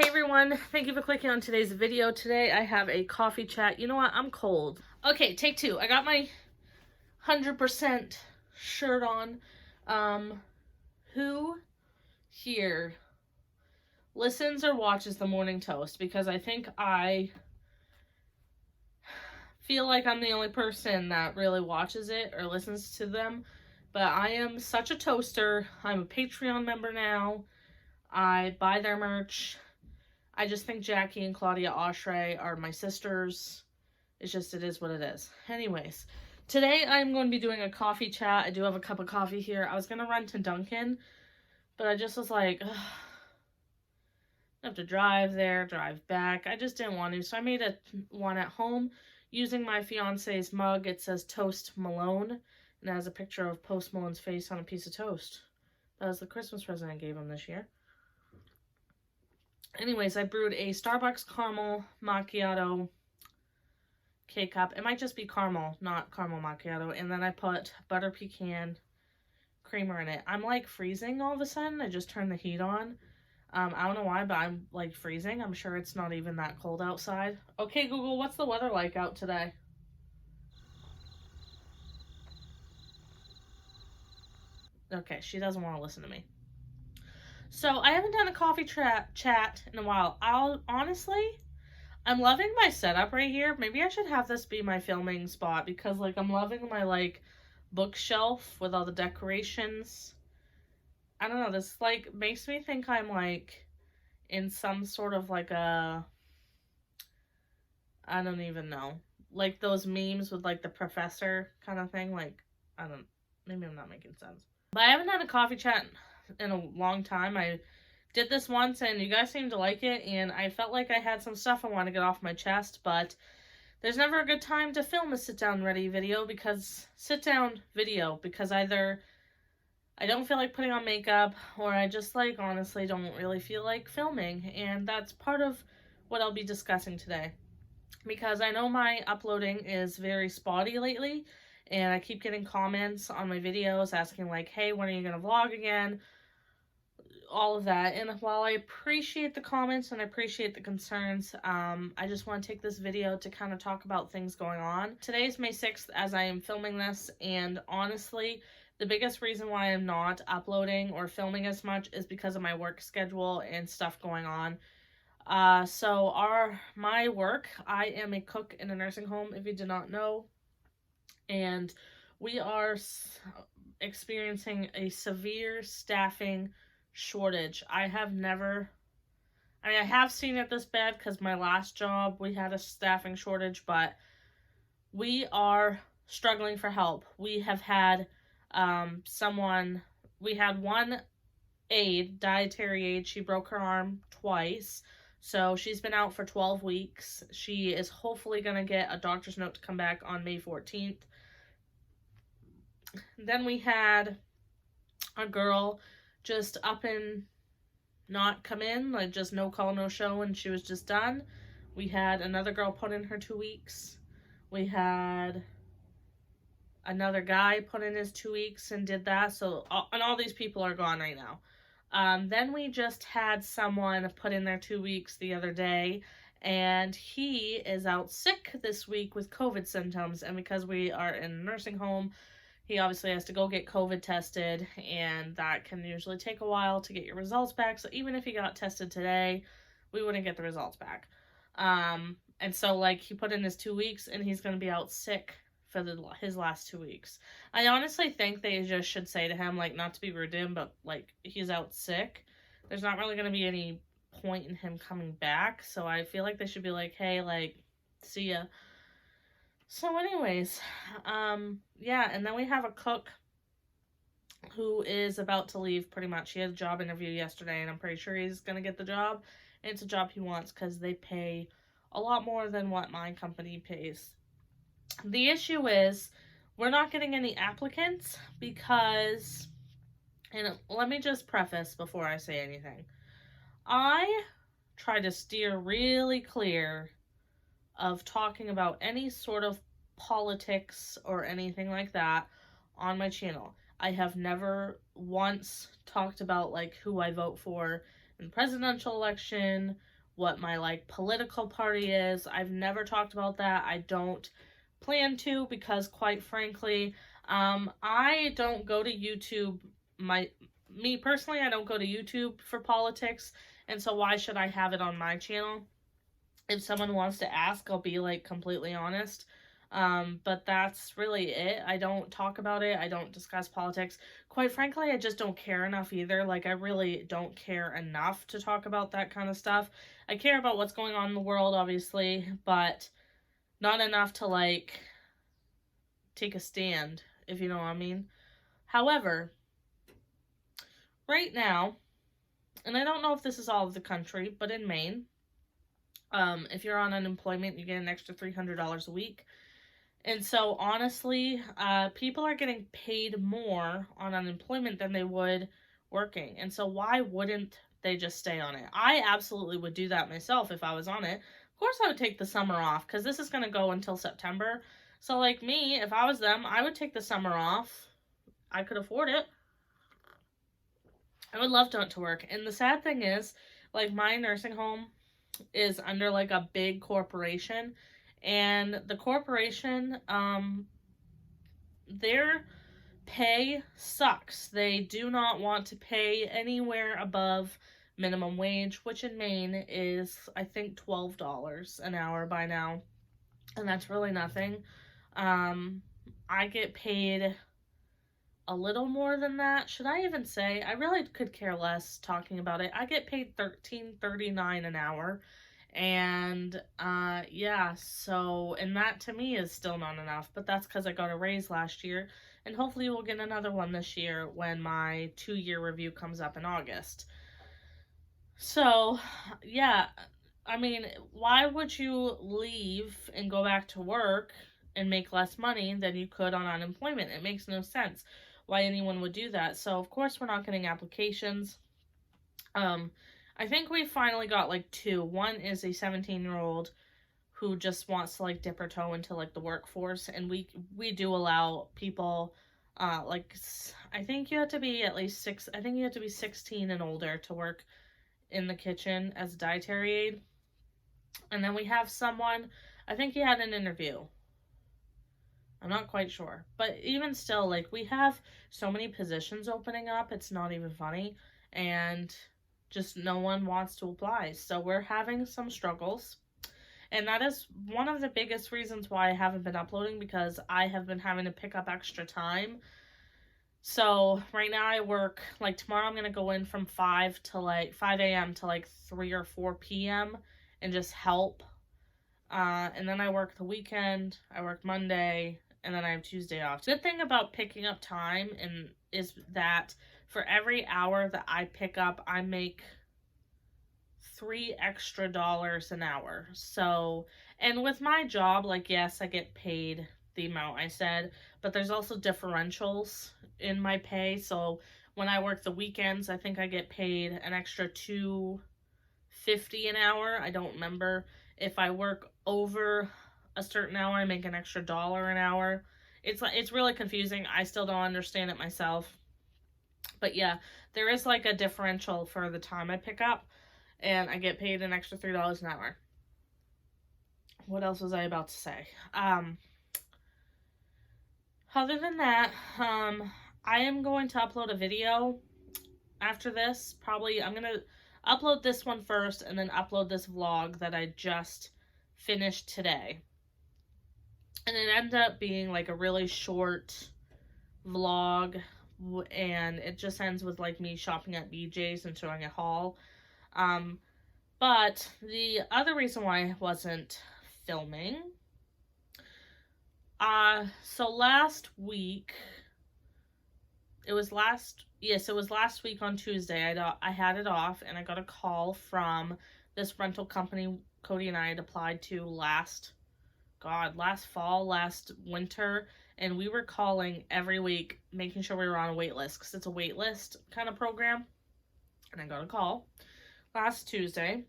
Hey everyone, thank you for clicking on today's video. Today I have a coffee chat. You know what? I'm cold. Okay, take two. I got my 100% shirt on. Who here listens or watches the Morning Toast? Because I think I feel like I'm the only person that really watches it or listens to them. But I am such a toaster. I'm a Patreon member now. I buy their merch. I just think Jackie and Claudia Oshray are my sisters. It's just, it is what it is. Anyways, today I'm going to be doing a coffee chat. I do have a cup of coffee here. I was going to run to Dunkin', but I just was like, ugh, I have to drive there, drive back. I just didn't want to, so I made one at home using my fiance's mug. It says Toast Malone, and it has a picture of Post Malone's face on a piece of toast. That was the Christmas present I gave him this year. Anyways, I brewed a Starbucks caramel macchiato K-cup. It might just be caramel, not caramel macchiato. And then I put butter pecan creamer in it. I'm like freezing all of a sudden. I just turned the heat on. I don't know why, but I'm like freezing. I'm sure it's not even that cold outside. Okay, Google, what's the weather like out today? Okay, she doesn't want to listen to me. So I haven't done a coffee chat in a while. I'm loving my setup right here. Maybe I should have this be my filming spot because like I'm loving my like bookshelf with all the decorations. I don't know, this like makes me think I'm like in some sort of like I don't even know. Like those memes with like the professor kind of thing. Like, maybe I'm not making sense. But I haven't had a coffee chat in a long time. I did this once and you guys seemed to like it, and I felt like I had some stuff I want to get off my chest, but there's never a good time to film a sit-down video because either I don't feel like putting on makeup or I just like honestly don't really feel like filming, and that's part of what I'll be discussing today. Because I know my uploading is very spotty lately, and I keep getting comments on my videos asking like, hey, when are you going to vlog again? All of that. And while I appreciate the comments and I appreciate the concerns, I just want to take this video to kind of talk about things going on. Today is May 6th as I am filming this, and honestly, the biggest reason why I'm not uploading or filming as much is because of my work schedule and stuff going on. My work, I am a cook in a nursing home, if you did not know, and we are experiencing a severe staffing shortage. I have seen it this bad because my last job we had a staffing shortage, but we are struggling for help. We have had we had one dietary aide, she broke her arm twice. So she's been out for 12 weeks. She is hopefully going to get a doctor's note to come back on May 14th. Then we had a girl just up and not come in, like just no call, no show, and she was just done. We had another girl put in her 2 weeks. We had another guy put in his 2 weeks and did that. So, and all these people are gone right now. Then we just had someone put in their 2 weeks the other day, and he is out sick this week with COVID symptoms. And because we are in a nursing home, he obviously has to go get COVID tested, and that can usually take a while to get your results back. So even if he got tested today, we wouldn't get the results back. And so like he put in his 2 weeks, and he's going to be out sick for his last 2 weeks. I honestly think they just should say to him, like, not to be rude to him, but like he's out sick. There's not really going to be any point in him coming back. So I feel like they should be like, hey, like, see ya. So anyways, yeah, and then we have a cook who is about to leave pretty much. He had a job interview yesterday, and I'm pretty sure he's going to get the job. And it's a job he wants because they pay a lot more than what my company pays. The issue is we're not getting any applicants because, and let me just preface before I say anything. I try to steer really clear of talking about any sort of politics or anything like that on my channel. I have never once talked about like who I vote for in the presidential election what my like political party is. I've never talked about that. I don't plan to, because quite frankly, I don't go to YouTube. Me personally, I don't go to YouTube for politics, and so why should I have it on my channel? If someone wants to ask, I'll be like completely honest. But that's really it. I don't talk about it. I don't discuss politics. Quite frankly, I just don't care enough either. Like, I really don't care enough to talk about that kind of stuff. I care about what's going on in the world, obviously, but not enough to like take a stand, if you know what I mean. However, right now, and I don't know if this is all of the country, but in Maine, if you're on unemployment, you get an extra $300 a week. And so, honestly, people are getting paid more on unemployment than they would working. And so, why wouldn't they just stay on it? I absolutely would do that myself if I was on it. Of course, I would take the summer off, because this is going to go until September. So, like me, if I was them, I would take the summer off. I could afford it. I would love to work. And the sad thing is, like, my nursing home is under like a big corporation, and the corporation, their pay sucks. They do not want to pay anywhere above minimum wage, which in Maine is, I think, $12 an hour by now, and that's really nothing. I get paid a little more than that. Should I even say? I really could care less talking about it. I get paid $13.39 an hour. And yeah, so, and that to me is still not enough, but that's because I got a raise last year, and hopefully we'll get another one this year when my 2-year review comes up in August. So, yeah, I mean, why would you leave and go back to work and make less money than you could on unemployment? It makes no sense why anyone would do that. So, of course, we're not getting applications. I think we finally got like 2. One is a 17-year-old who just wants to like dip her toe into like the workforce, and we do allow people, like, I think you have to be at least 6. I think you have to be 16 and older to work in the kitchen as a dietary aide. And then we have someone, I think he had an interview. I'm not quite sure. But even still, like, we have so many positions opening up, it's not even funny. And just no one wants to apply. So we're having some struggles. And that is one of the biggest reasons why I haven't been uploading, because I have been having to pick up extra time. So right now I work, like, tomorrow I'm going to go in from 5 a.m. to like 3 or 4 p.m. and just help. And then I work the weekend, I work Monday, and then I have Tuesday off. The good thing about picking up time is that for every hour that I pick up, I make $3 extra an hour. So, and with my job, like, yes, I get paid the amount I said, but there's also differentials in my pay. So when I work the weekends, I think I get paid an extra $2.50 an hour. I don't remember. If I work over a certain hour, I make an extra $1 an hour. It's really confusing. I still don't understand it myself. But yeah, there is like a differential for the time I pick up, and I get paid an extra $3 an hour. What else was I about to say? Other than that, I am going to upload a video after this. Probably, I'm going to upload this one first, and then upload this vlog that I just finished today. And it ended up being like a really short vlog, and it just ends with like me shopping at BJ's and showing a haul. But the other reason why I wasn't filming, so last week, it was last week on Tuesday, I had it off, and I got a call from this rental company Cody and I had applied to last winter, and we were calling every week, making sure we were on a wait list, because it's a wait list kind of program. And I got a call last Tuesday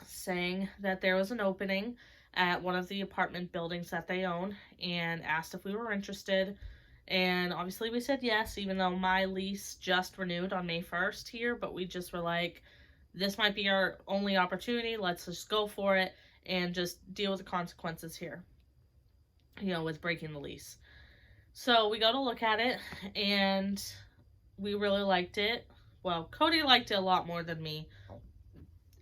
saying that there was an opening at one of the apartment buildings that they own, and asked if we were interested. And obviously we said yes, even though my lease just renewed on May 1st here, but we just were like, this might be our only opportunity. Let's just go for it and just deal with the consequences here, with breaking the lease. So we go to look at it, and we really liked it. Well, Cody liked it a lot more than me.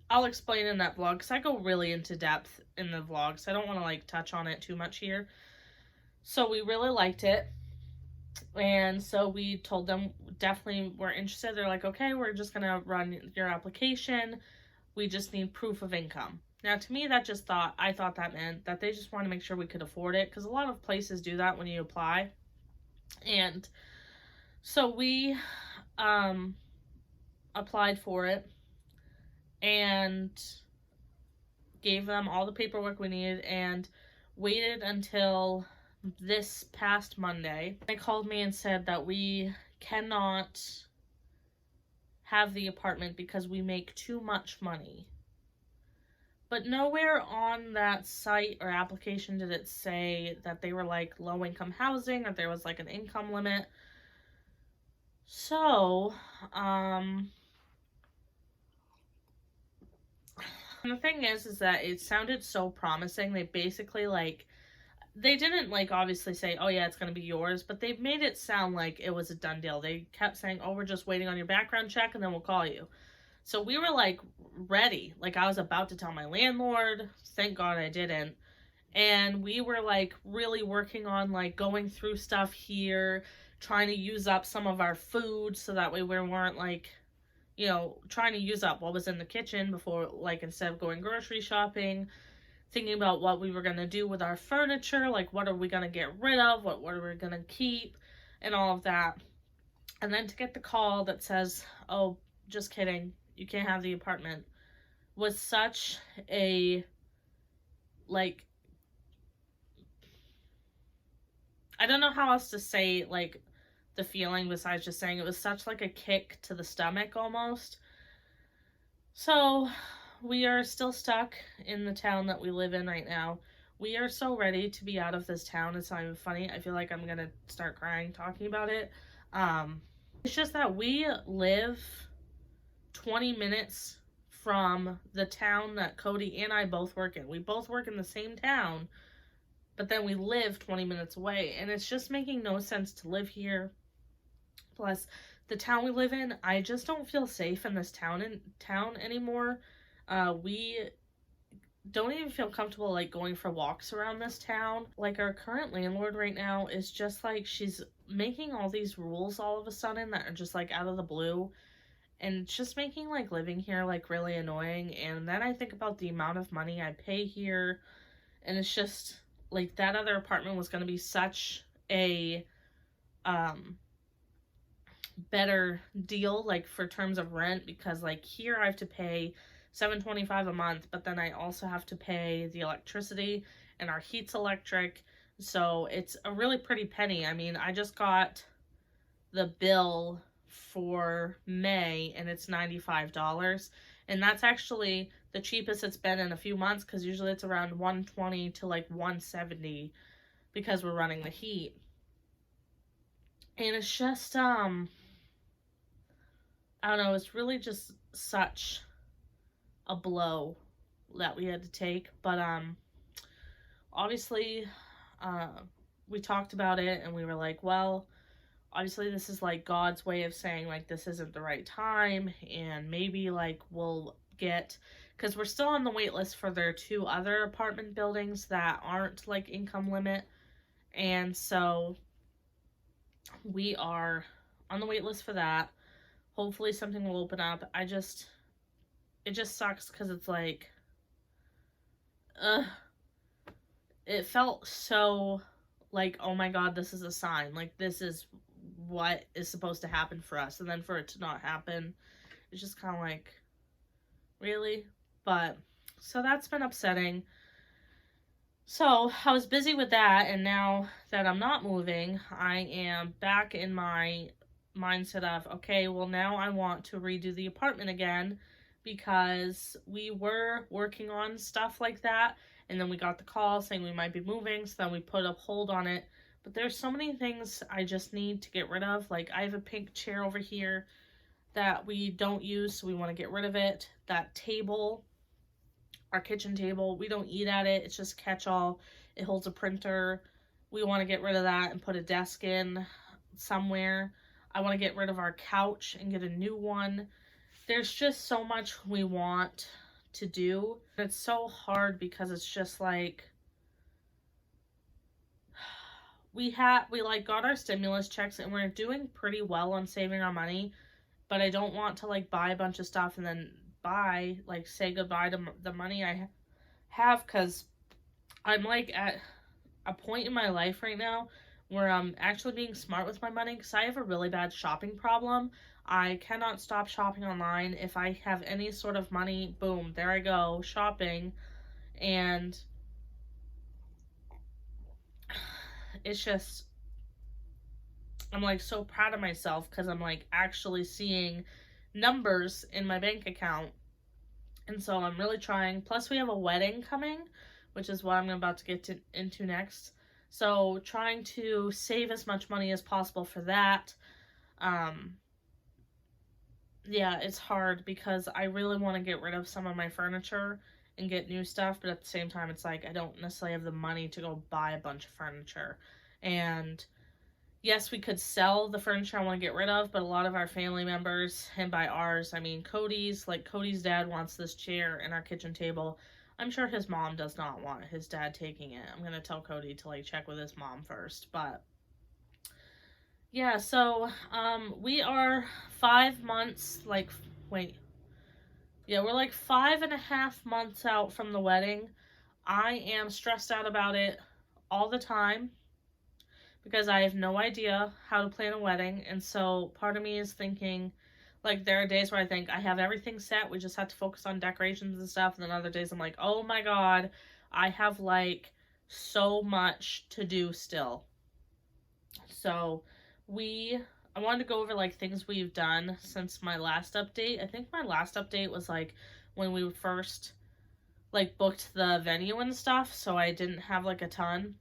I'll explain in that vlog, because I go really into depth in the vlog, so I don't want to touch on it too much here. So we really liked it, and so we told them definitely we're interested. They're like, okay, we're just gonna run your application. We just need proof of income. Now, to me, I thought that meant that they just want to make sure we could afford it, because a lot of places do that when you apply. And so we applied for it and gave them all the paperwork we needed and waited until this past Monday. They called me and said that we cannot have the apartment because we make too much money. But nowhere on that site or application did it say that they were low-income housing or there was an income limit. So, and the thing is that it sounded so promising. They basically, they didn't, obviously say, oh, yeah, it's going to be yours, but they made it sound like it was a done deal. They kept saying, oh, we're just waiting on your background check, and then we'll call you. So we were, ready. I was about to tell my landlord. Thank God I didn't. And we were, really working on, going through stuff here, trying to use up some of our food so that way we weren't, trying to use up what was in the kitchen before, instead of going grocery shopping, thinking about what we were going to do with our furniture, what are we going to get rid of, what are we going to keep, and all of that. And then to get the call that says, oh, just kidding, you can't have the apartment, was such a, I don't know how else to say, the feeling besides just saying it was such, a kick to the stomach, almost. So, we are still stuck in the town that we live in right now. We are so ready to be out of this town. It's not even funny. I feel like I'm gonna start crying talking about it. It's just that we live 20 minutes from the town that Cody and I both work in. We both work in the same town, but then we live 20 minutes away, and it's just making no sense to live here. Plus, the town we live in, I just don't feel safe in this town anymore. We don't even feel comfortable going for walks around this town. Our current landlord right now is just she's making all these rules all of a sudden that are just out of the blue, and it's just making living here really annoying. And then I think about the amount of money I pay here, and it's just that other apartment was going to be such a better deal for terms of rent, because here I have to pay $7.25 a month, but then I also have to pay the electricity, and our heat's electric, so it's a really pretty penny. I mean, I just got the bill for May, and it's $95, and that's actually the cheapest it's been in a few months, because usually it's around $120 to $170 because we're running the heat. And it's just I don't know, it's really just such a blow that we had to take. But obviously we talked about it, and we were like, well, obviously this is God's way of saying this isn't the right time, and maybe we'll get, because we're still on the wait list for their 2 other apartment buildings that aren't income limit, and so we are on the wait list for that. Hopefully something will open up. It just sucks, because it's it felt so oh my God, this is a sign. This is what is supposed to happen for us. And then for it to not happen, it's just kind of really? But, so that's been upsetting. So, I was busy with that, and now that I'm not moving, I am back in my mindset of, okay, well, now I want to redo the apartment again, because we were working on stuff like that, and then we got the call saying we might be moving, so then we put a hold on it. But there's so many things I just need to get rid of. I have a pink chair over here that we don't use, so we want to get rid of it. That table, our kitchen table, we don't eat at it. It's just catch-all. It holds a printer. We want to get rid of that and put a desk in somewhere. I want to get rid of our couch and get a new one. There's just so much we want to do. It's so hard because it's just like we like got our stimulus checks and we're doing pretty well on saving our money, but I don't want to like buy a bunch of stuff and then say goodbye to the money I have, because I'm like at a point in my life right now where I'm actually being smart with my money, because I have a really bad shopping problem. I cannot stop shopping online. If I have any sort of money, boom, there I go, shopping. And it's just, I'm like so proud of myself because I'm like actually seeing numbers in my bank account. And so I'm really trying. Plus we have a wedding coming, which is what I'm about to get into next. So trying to save as much money as possible for that. Yeah, it's hard because I really want to get rid of some of my furniture and get new stuff, but at the same time, it's like I don't necessarily have the money to go buy a bunch of furniture. And yes, we could sell the furniture I want to get rid of, but a lot of our family members, and by ours, I mean Cody's dad wants this chair and our kitchen table. I'm sure his mom does not want his dad taking it. I'm going to tell Cody to like check with his mom first, but yeah, so we are 5 months, we're like 5.5 months out from the wedding. I am stressed out about it all the time because I have no idea how to plan a wedding. And so part of me is thinking, like, there are days where I think I have everything set, we just have to focus on decorations and stuff. And then other days I'm like, oh my God, I have like so much to do still. So I wanted to go over like things we've done since my last update. I think my last update was like when we first like booked the venue and stuff, so I didn't have like a ton.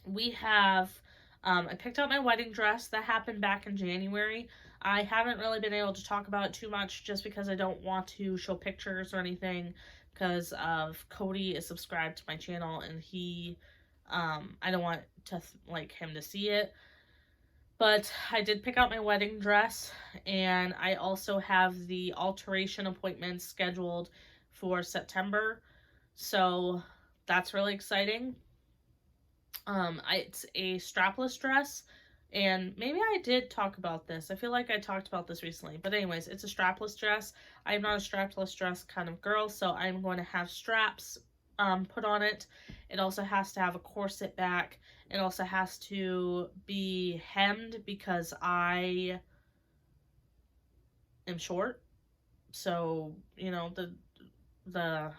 We have I picked out my wedding dress. That happened back in January. I haven't really been able to talk about it too much just because I don't want to show pictures or anything, because of Cody is subscribed to my channel and he I don't want to like him to see it. But I did pick out my wedding dress, and I also have the alteration appointments scheduled for September. So that's really exciting. It's a strapless dress, and maybe I did talk about this. I feel like I talked about this recently. But anyways, it's a strapless dress. I'm not a strapless dress kind of girl, so I'm going to have straps put on it. It also has to have a corset back. It also has to be hemmed because I am short. So, the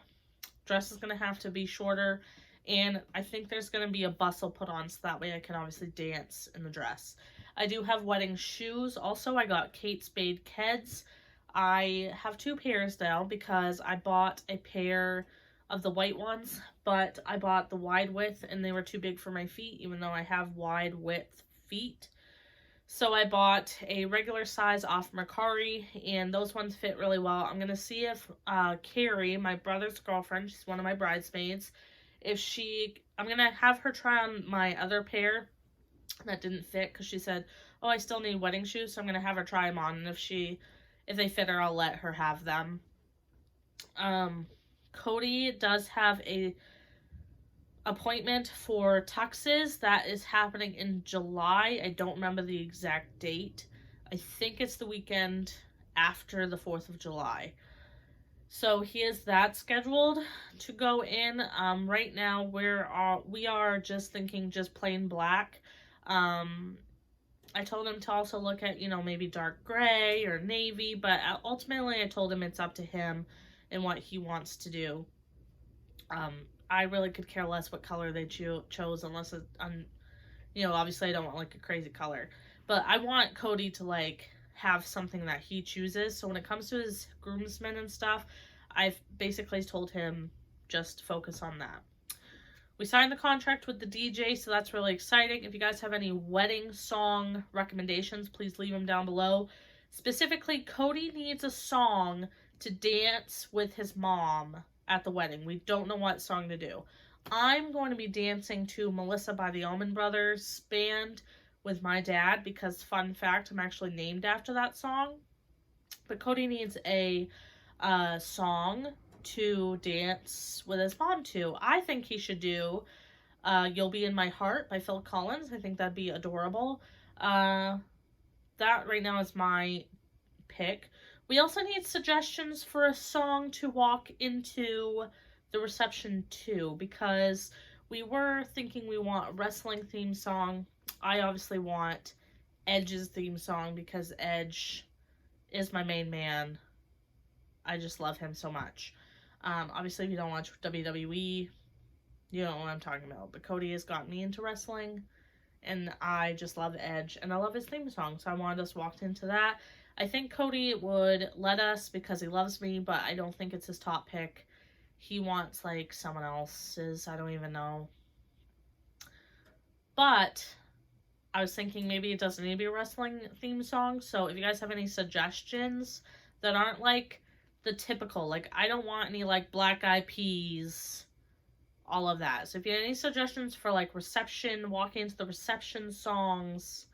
dress is going to have to be shorter. And I think there's going to be a bustle put on so that way I can obviously dance in the dress. I do have wedding shoes. Also, I got Kate Spade Keds. I have 2 pairs now because I bought a pair of the white ones, but I bought the wide width and they were too big for my feet, even though I have wide width feet. So I bought a regular size off Mercari, and those ones fit really well. I'm going to see if Carrie, my brother's girlfriend, she's one of my bridesmaids, I'm going to have her try on my other pair that didn't fit, because she said, oh, I still need wedding shoes, so I'm going to have her try them on, and if they fit her, I'll let her have them. Cody does have a appointment for Tuxes that is happening in July. I don't remember the exact date. I think it's the weekend after the 4th of July. So he has that scheduled to go in. Right now we are just thinking just plain black. I told him to also look at, maybe dark gray or navy, but ultimately I told him it's up to him and what he wants to do. I really could care less what color they chose, unless it's, obviously I don't want like a crazy color. But I want Cody to like have something that he chooses. So when it comes to his groomsmen and stuff, I've basically told him just focus on that. We signed the contract with the DJ, so that's really exciting. If you guys have any wedding song recommendations, please leave them down below. Specifically, Cody needs a song to dance with his mom at the wedding. We don't know what song to do. I'm going to be dancing to Melissa by the Allman Brothers band with my dad because, fun fact, I'm actually named after that song. But Cody needs a song to dance with his mom to. I think he should do You'll Be in My Heart by Phil Collins. I think that'd be adorable. That right now is my pick. We also need suggestions for a song to walk into the reception to, because we were thinking we want a wrestling theme song. I obviously want Edge's theme song because Edge is my main man. I just love him so much. Obviously, if you don't watch WWE, you don't know what I'm talking about. But Cody has got me into wrestling, and I just love Edge, and I love his theme song, so I wanted us walked into that. I think Cody would let us because he loves me, but I don't think it's his top pick. He wants, like, someone else's. I don't even know. But I was thinking maybe it doesn't need to be a wrestling theme song, so if you guys have any suggestions that aren't, like, the typical, like, I don't want any, like, Black Eyed Peas, all of that. So if you have any suggestions for, like, reception, walking into the reception songs,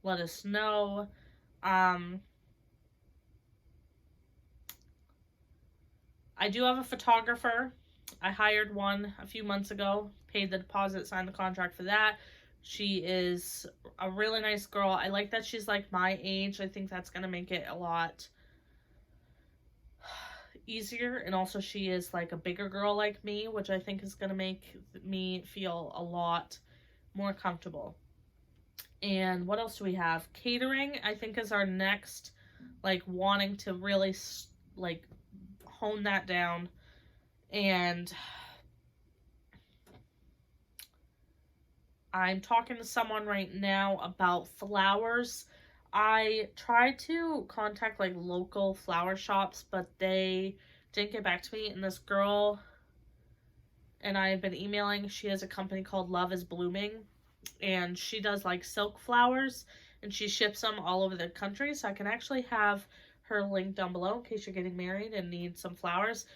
let us know. I do have a photographer. I hired one a few months ago, paid the deposit, signed the contract for that. She is a really nice girl. I like that she's like my age. I think that's going to make it a lot easier. And also she is like a bigger girl like me, which I think is going to make me feel a lot more comfortable. And what else do we have? Catering, I think, is our next, like, wanting to really, like, hone that down. And I'm talking to someone right now about flowers. I tried to contact, like, local flower shops, but they didn't get back to me. And this girl and I have been emailing. She has a company called Love is Blooming, and she does, like, silk flowers, and she ships them all over the country. So I can actually have her link down below in case you're getting married and need some flowers.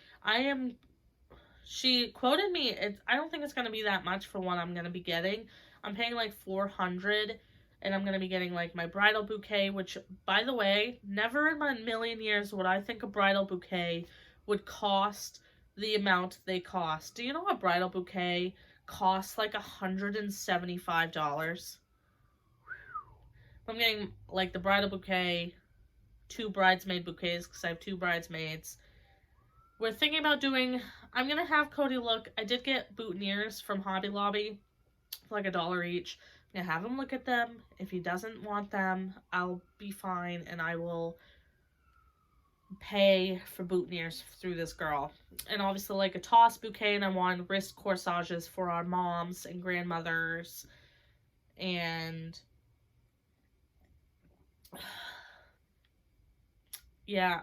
She quoted me, I don't think it's going to be that much for what I'm going to be getting. I'm paying like $400, and I'm going to be getting, like, my bridal bouquet, which, by the way, never in my million years would I think a bridal bouquet would cost the amount they cost. Do you know a bridal bouquet costs like $175? I'm getting, like, the bridal bouquet, 2 bridesmaid bouquets because I have 2 bridesmaids. We're thinking about doing, I'm going to have Cody look. I did get boutonnieres from Hobby Lobby for like $1 each. I'm going to have him look at them. If he doesn't want them, I'll be fine, and I will pay for boutonnieres through this girl. And obviously, like, a toss bouquet, and I want wrist corsages for our moms and grandmothers. And yeah,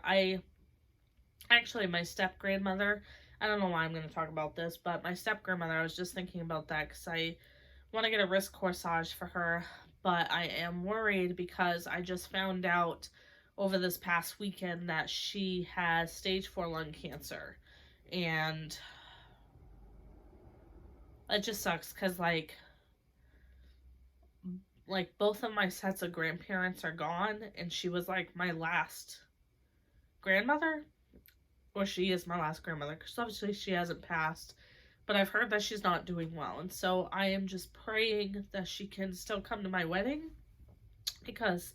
actually, my step-grandmother, I don't know why I'm going to talk about this, but my step-grandmother, I was just thinking about that because I want to get a wrist corsage for her, but I am worried because I just found out over this past weekend that she has stage 4 lung cancer, and it just sucks because, like, both of my sets of grandparents are gone, and she was, like, my last grandmother. Or she is my last grandmother, because obviously she hasn't passed, but I've heard that she's not doing well, and so I am just praying that she can still come to my wedding, because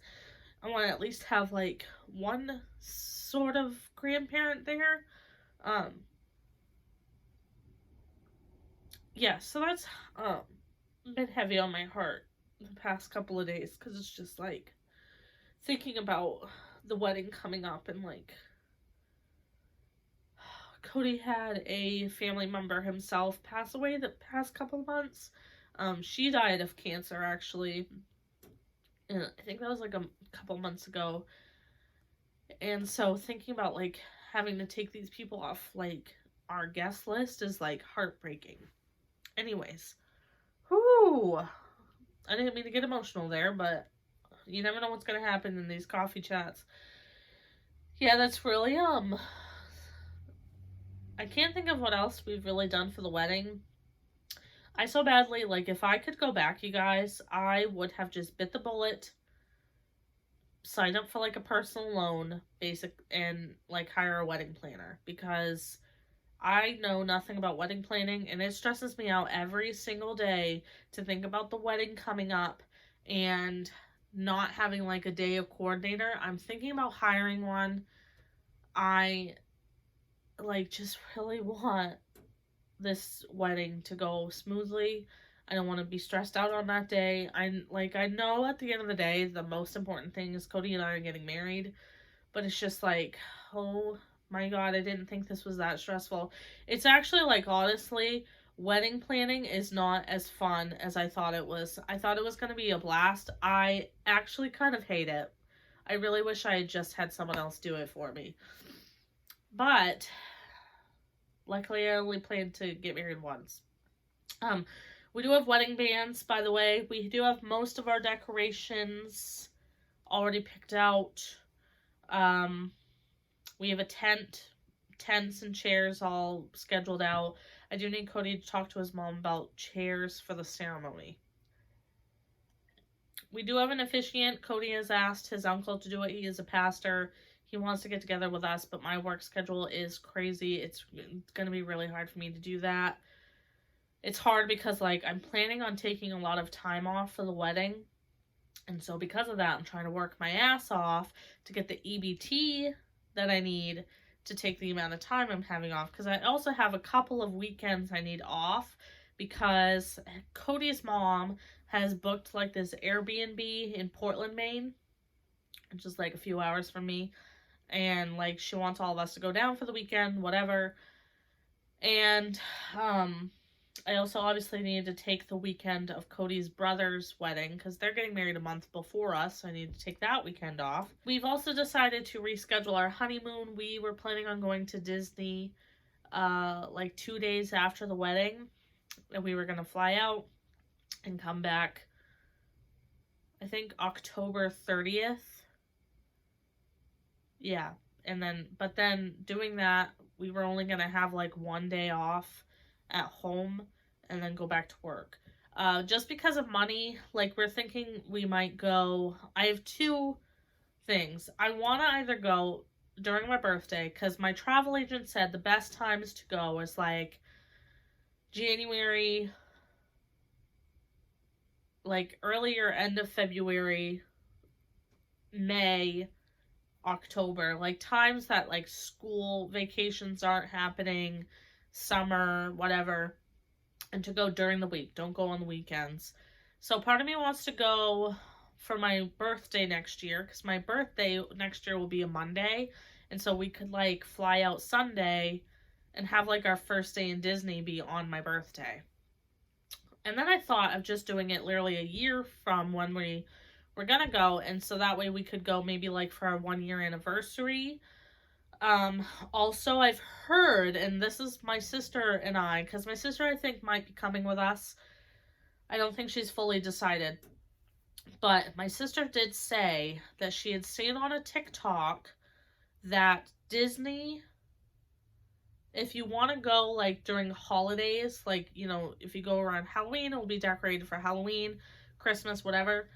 I want to at least have, like, one sort of grandparent there. Yeah, so that's been heavy on my heart the past couple of days, because it's just, like, thinking about the wedding coming up, and, like, Cody had a family member himself pass away the past couple of months. She died of cancer, actually. And I think that was like a couple months ago. And so thinking about, like, having to take these people off, like, our guest list is, like, heartbreaking. Anyways. Whoo! I didn't mean to get emotional there, but You never know what's gonna happen in these coffee chats. Yeah, that's really I can't think of what else we've really done for the wedding. I so badly, like, if I could go back, you guys, I would have just bit the bullet, signed up for like a personal loan, and like hire a wedding planner, because I know nothing about wedding planning and it stresses me out every single day to think about the wedding coming up and not having like a day of coordinator. I'm thinking about hiring one. I like just really want this wedding to go smoothly. I don't want to be stressed out on that day. I know at the end of the day the most important thing is Cody and I are getting married, but it's just like, oh my god, I didn't think this was that stressful. It's actually like, honestly, wedding planning is not as fun as I thought it was. I thought it was going to be a blast. I actually kind of hate it. I really wish I had just had someone else do it for me. But luckily I only plan to get married once. Um we do have wedding bands, by the way. We do have most of our decorations already picked out. Um We have a tents and chairs all scheduled out. I do need Cody to talk to his mom about chairs for the ceremony. We do have an officiant. Cody has asked his uncle to do it. He is a pastor. He wants to get together with us, but my work schedule is crazy. It's going to be really hard for me to do that. It's hard because, like, I'm planning on taking a lot of time off for the wedding. And so because of that, I'm trying to work my ass off to get the EBT that I need to take the amount of time I'm having off. Because I also have a couple of weekends I need off because Cody's mom has booked like this Airbnb in Portland, Maine, which is like a few hours from me. And like she wants all of us to go down for the weekend, whatever. And I also obviously needed to take the weekend of Cody's brother's wedding because they're getting married a month before us, so I need to take that weekend off. We've also decided to reschedule our honeymoon. We were planning on going to Disney like 2 days after the wedding, and we were going to fly out and come back, I think, October 30th. Yeah, but then doing that, we were only going to have like 1 day off at home and then go back to work. Just because of money, like we're thinking we might go. I have two things. I want to either go during my birthday because my travel agent said the best times to go is like January, like earlier end of February, May, October, like times that like school vacations aren't happening, summer, whatever, and to go during the week. Don't go on the weekends. So part of me wants to go for my birthday next year because my birthday next year will be a Monday, and so we could like fly out Sunday and have like our first day in Disney be on my birthday. And then I thought of just doing it literally a year from when we were gonna go, and so that way we could go maybe like for our 1 year anniversary. Also, I've heard, and this is my sister and I, because my sister I think might be coming with us. I don't think she's fully decided. But my sister did say that she had seen on a TikTok that Disney, if you want to go like during holidays, like, you know, if you go around Halloween, it will be decorated for Halloween, Christmas, whatever.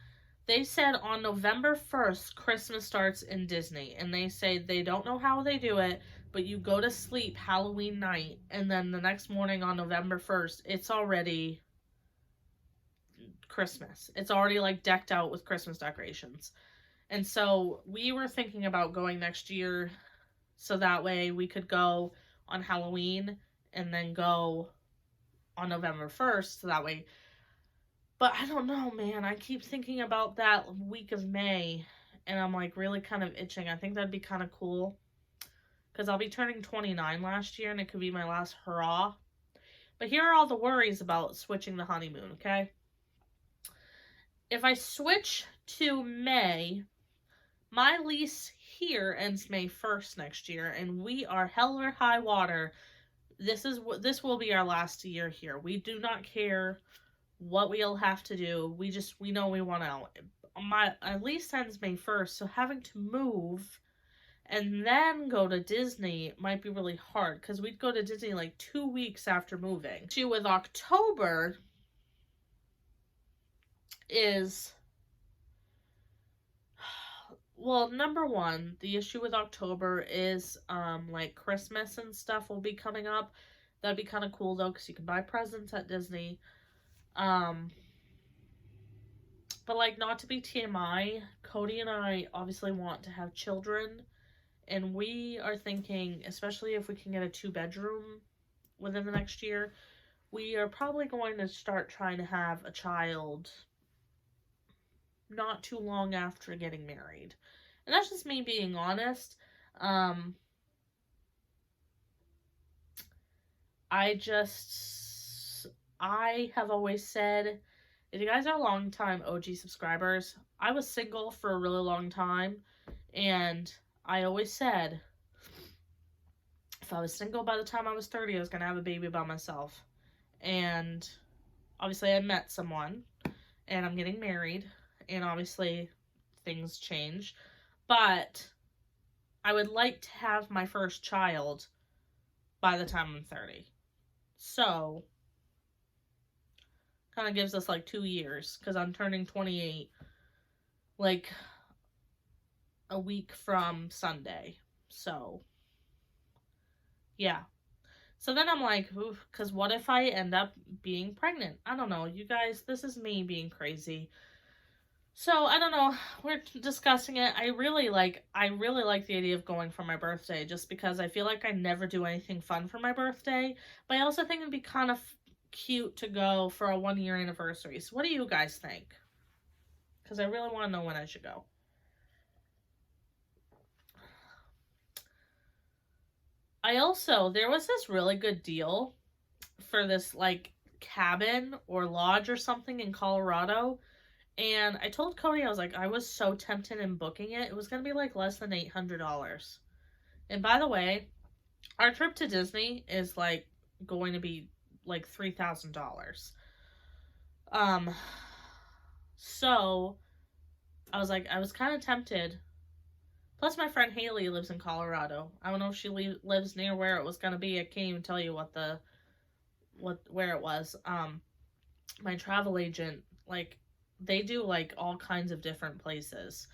They said on November 1st, Christmas starts in Disney. And they say they don't know how they do it, but you go to sleep Halloween night, and then the next morning on November 1st, it's already Christmas. It's already like decked out with Christmas decorations. And so we were thinking about going next year so that way we could go on Halloween and then go on November 1st. So that way. But I don't know, man. I keep thinking about that week of May and I'm like really kind of itching. I think that'd be kind of cool because I'll be turning 29 last year and it could be my last hurrah. But here are all the worries about switching the honeymoon, okay? If I switch to May, my lease here ends May 1st next year, and we are hell or high water. This will be our last year here. We do not care what we'll have to do. We know we want out. my lease ends May 1st, so having to move and then go to Disney might be really hard because we'd go to Disney like 2 weeks after moving. The issue with October is, well, number one, the issue with October is like Christmas and stuff will be coming up. That'd be kind of cool though, because you can buy presents at Disney. But like, not to be TMI, Cody and I obviously want to have children, and we are thinking, especially if we can get a 2-bedroom within the next year, we are probably going to start trying to have a child not too long after getting married. And that's just me being honest. I have always said, if you guys are long-time OG subscribers, I was single for a really long time, and I always said, if I was single by the time I was 30, I was going to have a baby by myself. And obviously I met someone, and I'm getting married, and obviously things change. But I would like to have my first child by the time I'm 30. So, kind of gives us like 2 years, because I'm turning 28 like a week from Sunday. So, yeah. So then I'm like, because what if I end up being pregnant? I don't know. You guys, this is me being crazy. So, I don't know. We're discussing it. I really like the idea of going for my birthday, just because I feel like I never do anything fun for my birthday. But I also think it'd be kind of cute to go for a 1-year anniversary. So what do you guys think? Because I really want to know when I should go. There was this really good deal for this like cabin or lodge or something in Colorado. And I told Cody, I was like, I was so tempted in booking it. It was going to be like less than $800. And by the way, our trip to Disney is like going to be like $3,000. So I was like, I was kind of tempted. Plus, my friend Haley lives in Colorado. I don't know if she lives near where it was going to be. I can't even tell you where it was. My travel agent, like, they do like all kinds of different places.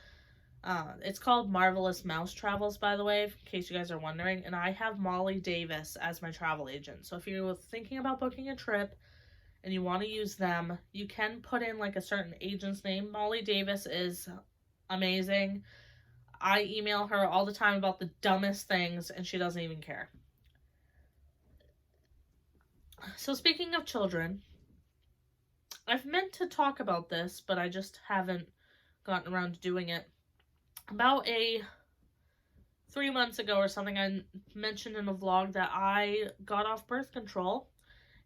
It's called Marvelous Mouse Travels, by the way, in case you guys are wondering. And I have Molly Davis as my travel agent. So if you're thinking about booking a trip and you want to use them, you can put in like a certain agent's name. Molly Davis is amazing. I email her all the time about the dumbest things, and she doesn't even care. So speaking of children, I've meant to talk about this, but I just haven't gotten around to doing it. About 3 months ago or something, I mentioned in a vlog that I got off birth control,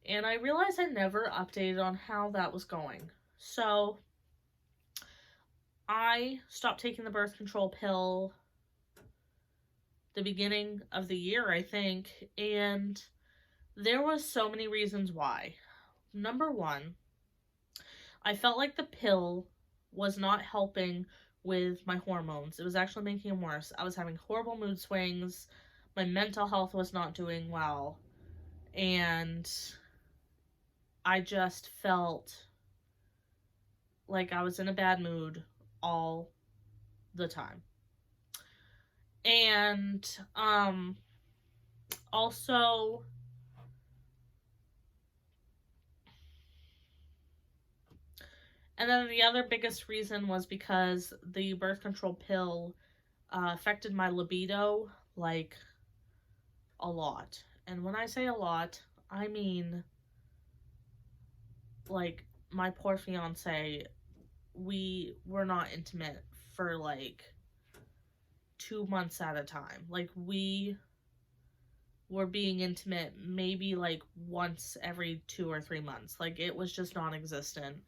and I realized I never updated on how that was going. So I stopped taking the birth control pill the beginning of the year, I think, and there was so many reasons why. Number one, I felt like the pill was not helping with my hormones. It was actually making them worse. I was having horrible mood swings. My mental health was not doing well. And I just felt like I was in a bad mood all the time. And also, and then the other biggest reason was because the birth control pill affected my libido like a lot. And when I say a lot, I mean like my poor fiance, we were not intimate for like 2 months at a time. Like, we were being intimate maybe like once every 2 or 3 months. Like, it was just non-existent.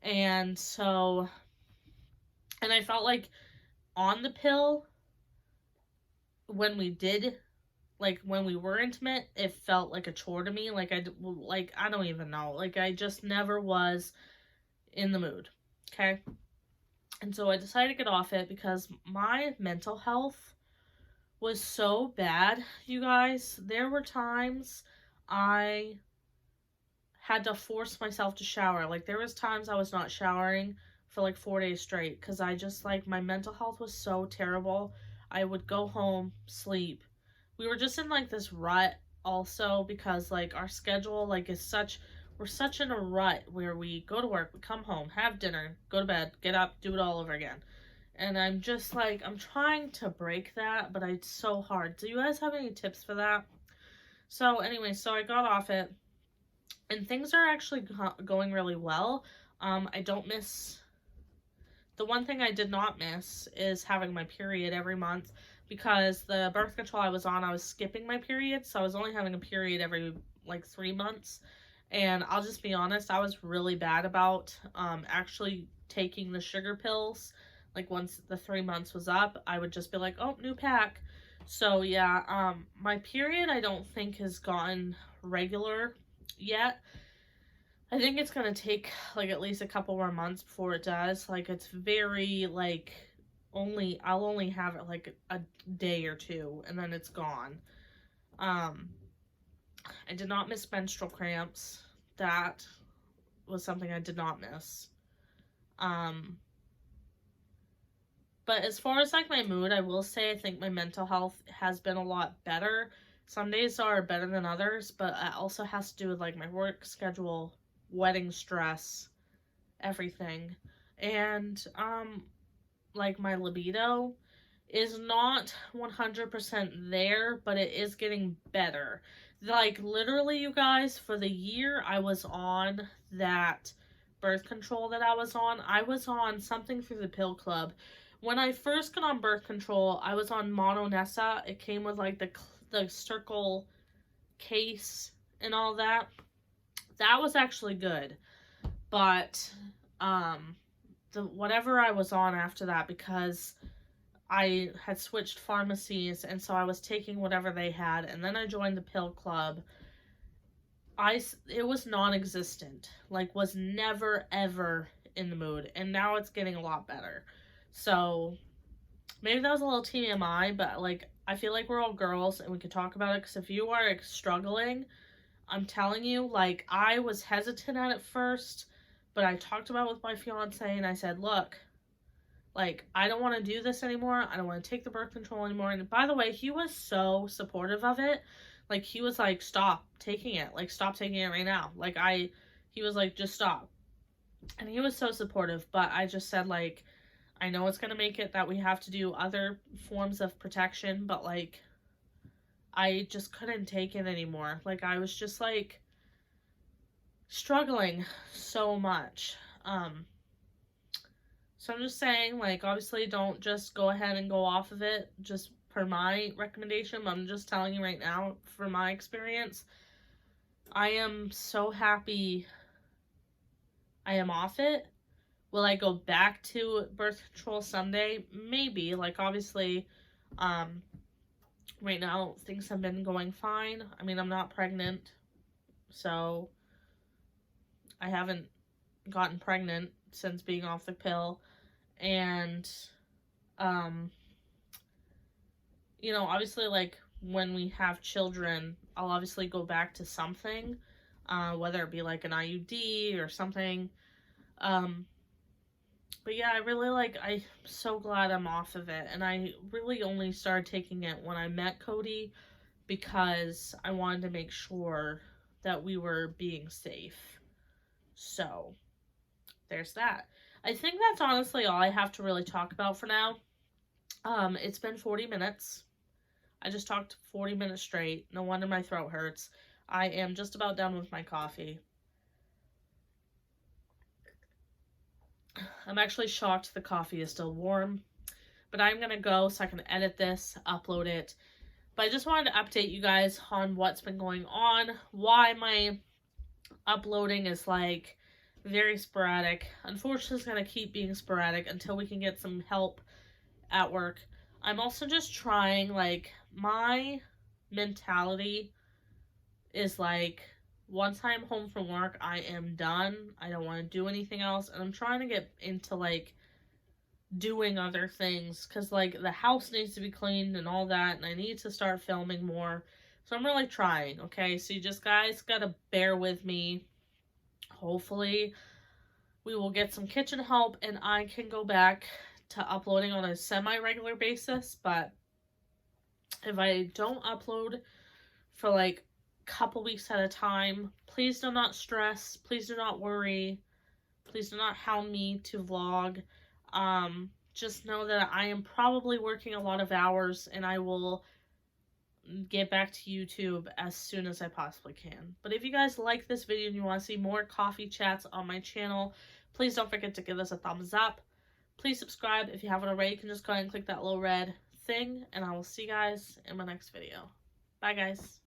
And so, and I felt like on the pill, when we were intimate, it felt like a chore to me. Like, I don't even know. Like, I just never was in the mood. Okay? And so I decided to get off it because my mental health was so bad, you guys. There were times I had to force myself to shower. Like, there was times I was not showering for like 4 days straight because I just, like, my mental health was so terrible. I would go home, sleep. We were just in like this rut also because like our schedule like is such, we're such in a rut where we go to work, we come home, have dinner, go to bed, get up, do it all over again. And I'm just like, I'm trying to break that, but it's so hard. Do you guys have any tips for that? So anyway, so I got off it, and things are actually going really well. I don't miss, the one thing I did not miss is having my period every month, because the birth control I was on, I was skipping my period, so I was only having a period every like 3 months. And I'll just be honest, I was really bad about actually taking the sugar pills. Like, once the 3 months was up, I would just be like, oh, new pack. So yeah, my period I don't think has gotten regular yet. I think it's gonna take like at least a couple more months before it does. Like, it's very like, I'll only have it like a day or two and then it's gone. Um I did not miss menstrual cramps. That was something I did not miss. Um but as far as like my mood, I will say I think my mental health has been a lot better. Some days are better than others, but it also has to do with like my work schedule, wedding stress, everything. And like my libido is not 100% there, but it is getting better. Like, literally, you guys, for the year I was on that birth control that I was on something through the pill club. When I first got on birth control, I was on Mononessa. It came with like the circle case and all that. That was actually good. But the whatever I was on after that, because I had switched pharmacies, and so I was taking whatever they had, and then I joined the pill club. It was non-existent, like, was never ever in the mood, and now it's getting a lot better. So maybe that was a little TMI, but like, I feel like we're all girls and we could talk about it, because if you are like, struggling, I'm telling you, like, I was hesitant at first, but I talked about it with my fiance and I said, look, like, I don't want to do this anymore. I don't want to take the birth control anymore. And by the way, he was so supportive of it. Like, he was like, stop taking it. Like, stop taking it right now. Like, he was like, just stop. And he was so supportive. But I just said, like, I know it's going to make it that we have to do other forms of protection, but like, I just couldn't take it anymore. Like, I was just like struggling so much. So I'm just saying, like, obviously don't just go ahead and go off of it just per my recommendation. I'm just telling you right now, from my experience, I am so happy I am off it. Will I go back to birth control someday? Maybe. Like, obviously, right now things have been going fine. I mean, I'm not pregnant, so I haven't gotten pregnant since being off the pill. And obviously, like, when we have children, I'll obviously go back to something, whether it be like an IUD or something. But yeah, I'm so glad I'm off of it. And I really only started taking it when I met Cody, because I wanted to make sure that we were being safe. So, there's that. I think that's honestly all I have to really talk about for now. It's been 40 minutes. I just talked 40 minutes straight. No wonder my throat hurts. I am just about done with my coffee. I'm actually shocked the coffee is still warm. But I'm going to go so I can edit this, upload it. But I just wanted to update you guys on what's been going on, why my uploading is like very sporadic. Unfortunately, it's going to keep being sporadic until we can get some help at work. I'm also just trying, like, my mentality is like, once I'm home from work, I am done. I don't want to do anything else. And I'm trying to get into like doing other things, because like the house needs to be cleaned and all that, and I need to start filming more. So I'm really trying, okay? So you just guys gotta bear with me. Hopefully we will get some kitchen help and I can go back to uploading on a semi-regular basis. But if I don't upload for like a couple weeks at a time, please do not stress, please do not worry, please do not hound me to vlog. Just know that I am probably working a lot of hours and I will get back to YouTube as soon as I possibly can. But if you guys like this video and you want to see more coffee chats on my channel, please don't forget to give this a thumbs up. Please subscribe if you haven't already. You can just go ahead and click that little red thing, and I will see you guys in my next video. Bye, guys.